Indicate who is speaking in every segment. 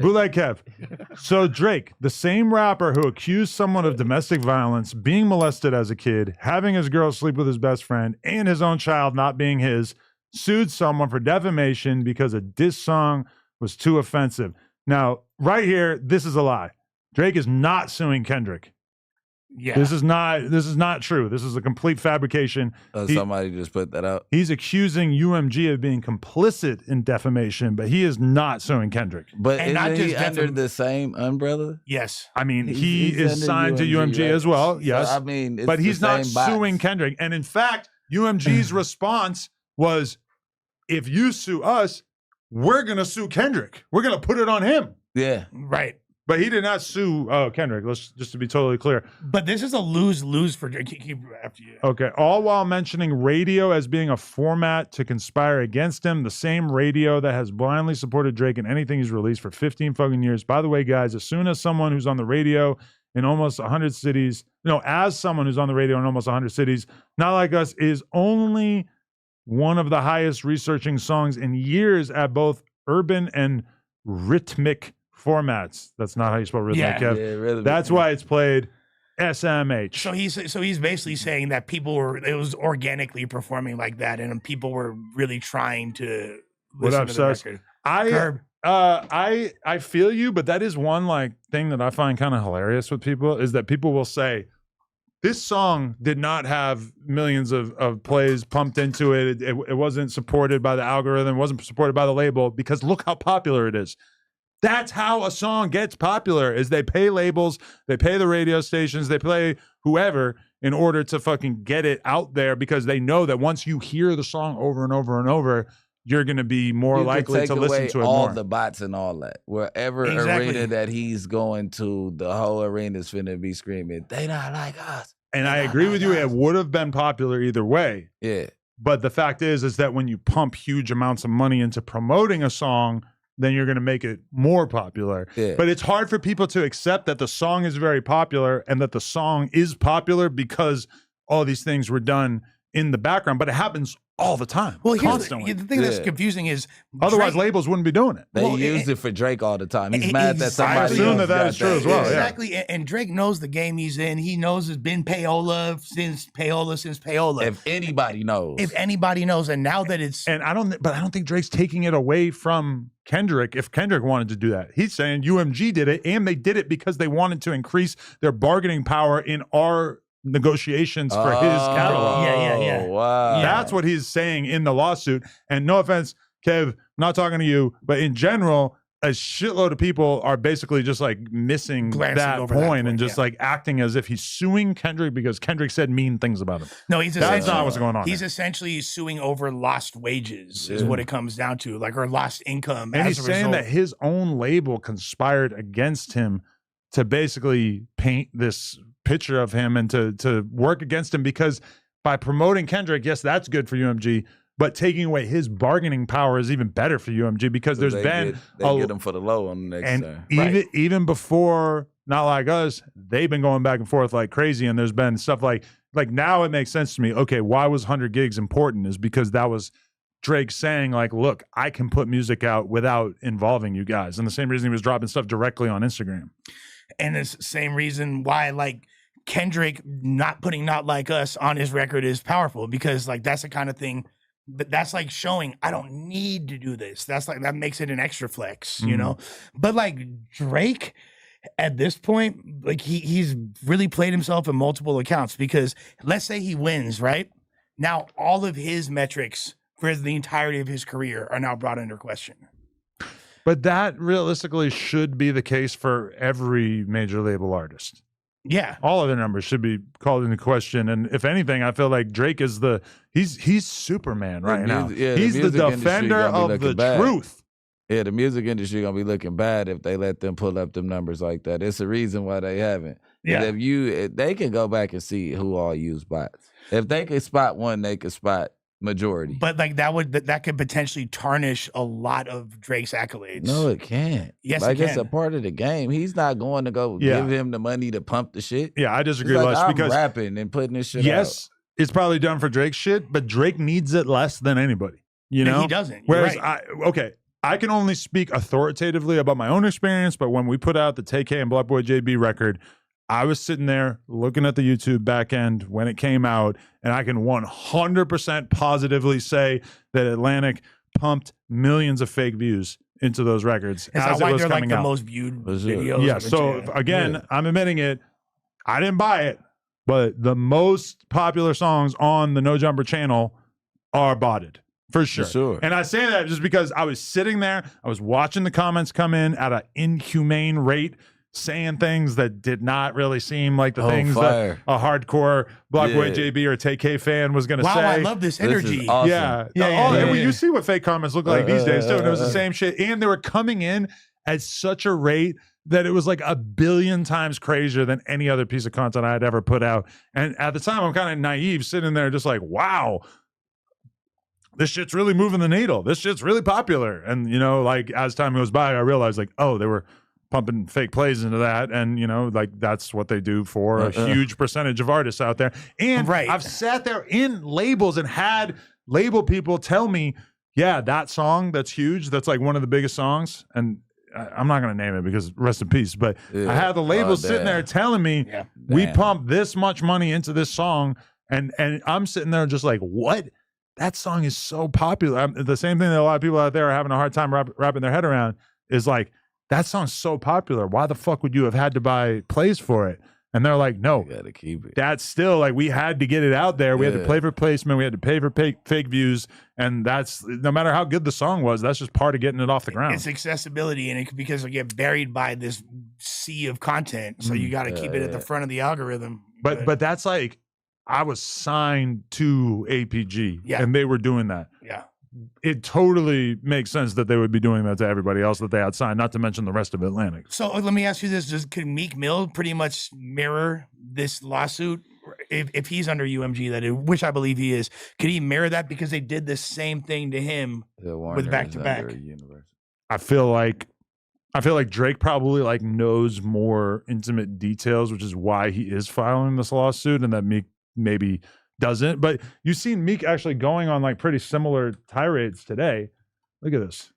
Speaker 1: Bootleg Kev. So Drake, the same rapper who accused someone of domestic violence, being molested as a kid, having his girl sleep with his best friend, and his own child not being his, sued someone for defamation because a diss song was too offensive. Now, right here, this is a lie. Drake is not suing Kendrick.
Speaker 2: Yeah.
Speaker 1: This is not true. This is a complete fabrication.
Speaker 3: Somebody just put that out.
Speaker 1: He's accusing UMG of being complicit in defamation, but he is not suing Kendrick.
Speaker 3: But
Speaker 2: And
Speaker 3: isn't
Speaker 2: not
Speaker 3: he
Speaker 2: just
Speaker 3: under the same umbrella?
Speaker 2: Yes.
Speaker 1: I mean,
Speaker 3: He's
Speaker 1: he is
Speaker 3: under
Speaker 1: signed to UMG
Speaker 3: right?
Speaker 1: as well. Yes.
Speaker 3: So, I mean, it's
Speaker 1: but he's
Speaker 3: the
Speaker 1: not
Speaker 3: same box.
Speaker 1: suing Kendrick. And in fact, UMG's response was, if you sue us, we're going to sue Kendrick. We're going to put it on him.
Speaker 3: Yeah.
Speaker 2: Right.
Speaker 1: But he did not sue Kendrick. Let's just to be totally clear.
Speaker 2: But this is a lose-lose for Drake. Keep after you.
Speaker 1: Okay. All while mentioning radio as being a format to conspire against him. The same radio that has blindly supported Drake in anything he's released for 15 fucking years. By the way, guys, as soon as someone who's on the radio in almost 100 cities, as someone who's on the radio in almost 100 cities, Not Like Us is only one of the highest researching songs in years at both urban and rhythmic formats. That's not how you spell rhythmic, Kev.
Speaker 3: Really
Speaker 1: That's why it's played SMH.
Speaker 2: So he's basically saying that it was organically performing like that, and people were really trying to
Speaker 1: What
Speaker 2: listen
Speaker 1: up,
Speaker 2: to the
Speaker 1: Sus?
Speaker 2: record.
Speaker 1: I
Speaker 2: Curb.
Speaker 1: I feel you, but that is one thing that I find kind of hilarious with people is that people will say this song did not have millions of plays pumped into it. It wasn't supported by the algorithm, it wasn't supported by the label because look how popular it is. That's how a song gets popular is they pay labels, they pay the radio stations, they pay whoever in order to fucking get it out there because they know that once you hear the song over and over and over, you're going to be more likely to listen to it
Speaker 3: all
Speaker 1: more.
Speaker 3: the bots and all that. Wherever
Speaker 2: Exactly.
Speaker 3: arena that he's going to, the whole arena's finna be screaming, they not like us.
Speaker 1: And I agree with you, it would have been popular either way.
Speaker 3: Yeah.
Speaker 1: But the fact is that when you pump huge amounts of money into promoting a song, then you're going to make it more popular.
Speaker 3: Yeah.
Speaker 1: But it's hard for people to accept that the song is very popular and that the song is popular because all these things were done in the background. But it happens all the time,
Speaker 2: Well,
Speaker 1: constantly.
Speaker 2: the thing that's confusing is
Speaker 1: Otherwise,
Speaker 2: Drake,
Speaker 1: labels wouldn't be doing it.
Speaker 3: They used it for Drake all the time. He's mad that
Speaker 2: Exactly.
Speaker 3: somebody
Speaker 1: I assume
Speaker 3: else
Speaker 1: that
Speaker 3: got
Speaker 1: is true as well, yeah.
Speaker 2: Exactly, and Drake knows the game he's in. He knows it's been payola since payola.
Speaker 3: If anybody knows.
Speaker 2: If anybody knows, and now that it's
Speaker 1: And I don't think Drake's taking it away from Kendrick. If Kendrick wanted to do that, he's saying UMG did it, and they did it because they wanted to increase their bargaining power in our negotiations for his catalog.
Speaker 2: Yeah.
Speaker 3: Wow.
Speaker 1: That's what he's saying in the lawsuit. And no offense, Kev, I'm not talking to you, but in general, a shitload of people are basically just missing
Speaker 2: Glancing
Speaker 1: that
Speaker 2: over that
Speaker 1: point and
Speaker 2: point,
Speaker 1: just acting as if he's suing Kendrick because Kendrick said mean things about him.
Speaker 2: no, he's
Speaker 1: That's
Speaker 2: essentially,
Speaker 1: not what's going on.
Speaker 2: He's
Speaker 1: here.
Speaker 2: essentially suing over lost wages, is what it comes down to, or lost income.
Speaker 1: And
Speaker 2: as
Speaker 1: he's
Speaker 2: a
Speaker 1: saying
Speaker 2: result.
Speaker 1: that his own label conspired against him to basically paint this picture of him and to work against him because by promoting Kendrick, yes, that's good for UMG, but taking away his bargaining power is even better for UMG because there's
Speaker 3: they
Speaker 1: been
Speaker 3: get him for the low on the next
Speaker 1: and
Speaker 3: time.
Speaker 1: even before Not Like Us, they've been going back and forth like crazy, and there's been stuff like now it makes sense to me. Okay, why was 100 gigs important? Is because that was Drake saying look, I can put music out without involving you guys, and the same reason he was dropping stuff directly on Instagram.
Speaker 2: And it's the same reason why Kendrick not putting Not Like Us on his record is powerful because that's the kind of thing that's showing I don't need to do this. That's that makes it an extra flex, you know? But Drake at this point, he's really played himself in multiple accounts because let's say he wins, right? Now all of his metrics for the entirety of his career are now brought under question.
Speaker 1: But that realistically should be the case for every major label artist.
Speaker 2: Yeah.
Speaker 1: All of their numbers should be called into question. And if anything, I feel like Drake is he's Superman right now. He's the defender of the truth.
Speaker 3: Yeah, the music industry gonna be looking bad if they let them pull up them numbers like that. It's the reason why they haven't.
Speaker 2: Yeah.
Speaker 3: If they can go back and see who all use bots. If they could spot one, they could spot majority.
Speaker 2: But that could potentially tarnish a lot of Drake's accolades.
Speaker 3: No, it can't.
Speaker 2: Yes, it
Speaker 3: it's
Speaker 2: can.
Speaker 3: a part of the game. He's not going to go give him the money to pump the shit.
Speaker 1: Yeah, I disagree,
Speaker 3: It's
Speaker 1: Lush,
Speaker 3: I'm
Speaker 1: because
Speaker 3: rapping and putting this shit
Speaker 1: yes, it's probably done for Drake's shit, but Drake needs it less than anybody. You
Speaker 2: No,
Speaker 1: know,
Speaker 2: he doesn't. You're
Speaker 1: Whereas
Speaker 2: right.
Speaker 1: I can only speak authoritatively about my own experience, but when we put out the TK and Block Boy JB record, I was sitting there looking at the YouTube back end when it came out, and I can 100% positively say that Atlantic pumped millions of fake views into those records as it was
Speaker 2: they're like
Speaker 1: coming
Speaker 2: the
Speaker 1: out.
Speaker 2: most viewed videos.
Speaker 1: Yeah. So again, I'm admitting it. I didn't buy it, but the most popular songs on the No Jumper channel are botted. For sure. And I say that just because I was sitting there, I was watching the comments come in at an inhumane rate, saying things that did not really seem like the things that a hardcore Blockboy JB or TK fan was going to say.
Speaker 2: Wow, I love this energy.
Speaker 3: This awesome.
Speaker 1: Yeah. You see what fake comments look like these days, too. And it was the same shit. And they were coming in at such a rate that it was like 1 billion times crazier than any other piece of content I had ever put out. And at the time, I'm kind of naive, sitting there just like, wow, this shit's really moving the needle. This shit's really popular. And, you know, like as time goes by, I realized like, oh, they were pumping fake plays into that. And, you know, like that's what they do for a huge percentage of artists out there. And I've sat there in labels and had label people tell me, yeah, that song that's huge, that's like one of the biggest songs. And I'm not going to name it because rest in peace, but I had the label sitting there telling me, we pumped this much money into this song. And I'm sitting there just like, what? That song is so popular. The same thing that a lot of people out there are having a hard time wrapping their head around is like, that song's so popular. Why the fuck would you have had to buy plays for it? And they're like, no,
Speaker 3: you gotta keep it.
Speaker 1: That's still like, we had to get it out there. We had to play for placement. We had to pay for fake views. And that's, no matter how good the song was, that's just part of getting it off the ground.
Speaker 2: It's accessibility, and because you get buried by this sea of content. So you got to keep it at the front of the algorithm.
Speaker 1: But that's like, I was signed to APG and they were doing that.
Speaker 2: Yeah.
Speaker 1: It totally makes sense that they would be doing that to everybody else that they had signed, not to mention the rest of Atlantic.
Speaker 2: So let me ask you this. Could Meek Mill pretty much mirror this lawsuit? If he's under UMG, which I believe he is, could he mirror that because they did the same thing to him with back-to-back?
Speaker 1: I feel like Drake probably like knows more intimate details, which is why he is filing this lawsuit, and that Meek maybe doesn't. But you've seen Meek actually going on like pretty similar tirades today. Look at this.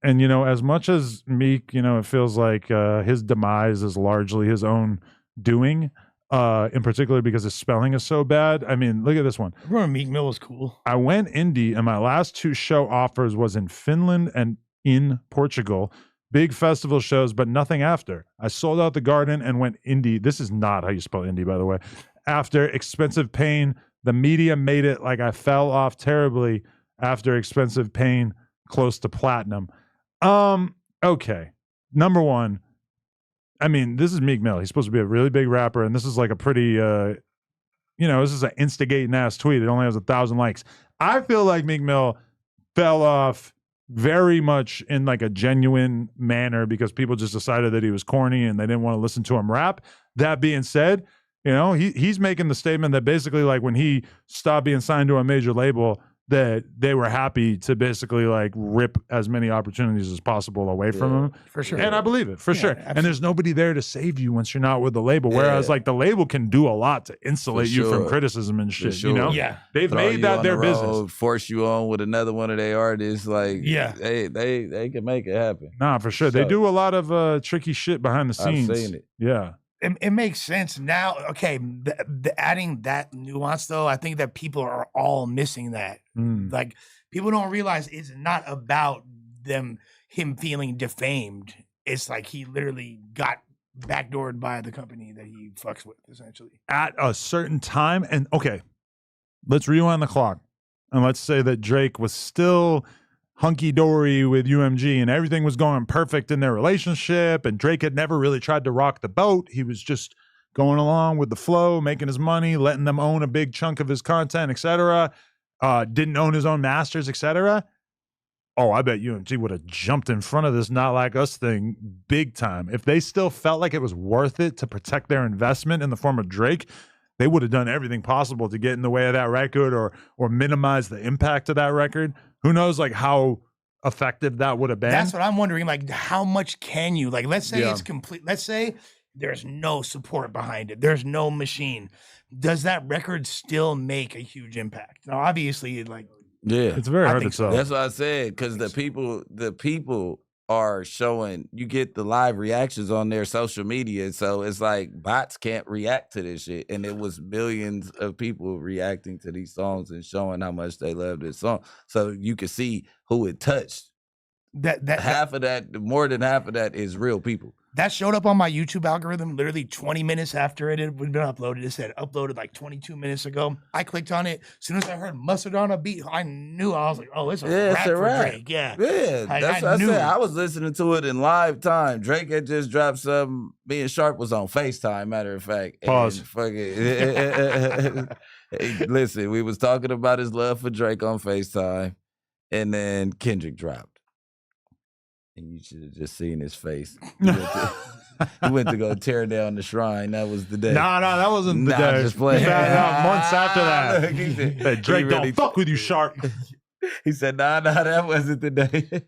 Speaker 1: And, you know, as much as Meek, you know, it feels like his demise is largely his own doing, in particular because his spelling is so bad. I mean, look at this one.
Speaker 2: I remember Meek Mill was cool.
Speaker 1: I went indie, and my last 2 show offers was in Finland and in Portugal. Big festival shows, but nothing after. I sold out the Garden and went indie. This is not how you spell indie, by the way. After Expensive Pain, the media made it like I fell off terribly after Expensive Pain, close to platinum. Okay. Number one, I mean, this is Meek Mill. He's supposed to be a really big rapper, and this is like a pretty, you know, this is an instigating ass tweet. It only has 1,000 likes. I feel like Meek Mill fell off very much in like a genuine manner because people just decided that he was corny and they didn't want to listen to him rap. That being said, you know, he's making the statement that basically like when he stopped being signed to a major label, that they were happy to basically like rip as many opportunities as possible away from him.
Speaker 2: For sure.
Speaker 1: And I believe it, for sure. Absolutely. And there's nobody there to save you once you're not with the label. Whereas like the label can do a lot to insulate you from criticism and shit, you know?
Speaker 2: Yeah.
Speaker 1: They've made that their business.
Speaker 3: Force you on with another one of their artists. Like, they can make it happen.
Speaker 1: Nah, for sure. They do a lot of tricky shit behind the scenes.
Speaker 3: I've seen it.
Speaker 1: Yeah.
Speaker 2: It makes sense now. Okay, adding that nuance though, I think that people are all missing that. Like people don't realize it's not about him feeling defamed. It's like he literally got backdoored by the company that he fucks with, essentially.
Speaker 1: At a certain time, and okay, let's rewind the clock, and let's say that Drake was still hunky-dory with UMG and everything was going perfect in their relationship, and Drake had never really tried to rock the boat. He was just going along with the flow, making his money, letting them own a big chunk of his content, etc. Didn't own his own masters, etc. Oh, I bet UMG would have jumped in front of this Not Like Us thing big time. If they still felt like it was worth it to protect their investment in the form of Drake, they would have done everything possible to get in the way of that record or minimize the impact of that record. Who knows, like, how effective that would have been?
Speaker 2: That's what I'm wondering. Like, how much can you, like, let's say it's complete. Let's say there's no support behind it. There's no machine. Does that record still make a huge impact? Now, obviously, like,
Speaker 3: Yeah.
Speaker 1: It's very
Speaker 2: I
Speaker 1: hard to
Speaker 2: think so.
Speaker 1: tell.
Speaker 3: That's what I said, because the people are showing, you get the live reactions on their social media, so it's like bots can't react to this shit, and it was millions of people reacting to these songs and showing how much they love this song, so you can see who it touched. Half of that, more than half of that is real people.
Speaker 2: That showed up on my YouTube algorithm literally 20 minutes after it had been uploaded. It said uploaded like 22 minutes ago. I clicked on it. As soon as I heard Mustard on a Beat, I knew. I was like, oh, it's a rap for Drake. Yeah.
Speaker 3: Yeah,
Speaker 2: Like,
Speaker 3: that's
Speaker 2: I
Speaker 3: what
Speaker 2: knew.
Speaker 3: I said. I was listening to it in live time. Drake had just dropped something. Me and Sharp was on FaceTime, matter of fact.
Speaker 1: Pause.
Speaker 3: And fucking, hey, listen, we was talking about his love for Drake on FaceTime, and then Kendrick dropped. And you should have just seen his face. He went to go tear down the shrine. That was the day.
Speaker 1: No, that wasn't the
Speaker 3: Nah,
Speaker 1: day.
Speaker 3: just playing.
Speaker 1: Months after that.
Speaker 3: Look, he said,
Speaker 1: Hey, Drake,
Speaker 3: he really-
Speaker 1: don't fuck with you, Sharp.
Speaker 3: He said, nah, that wasn't the day.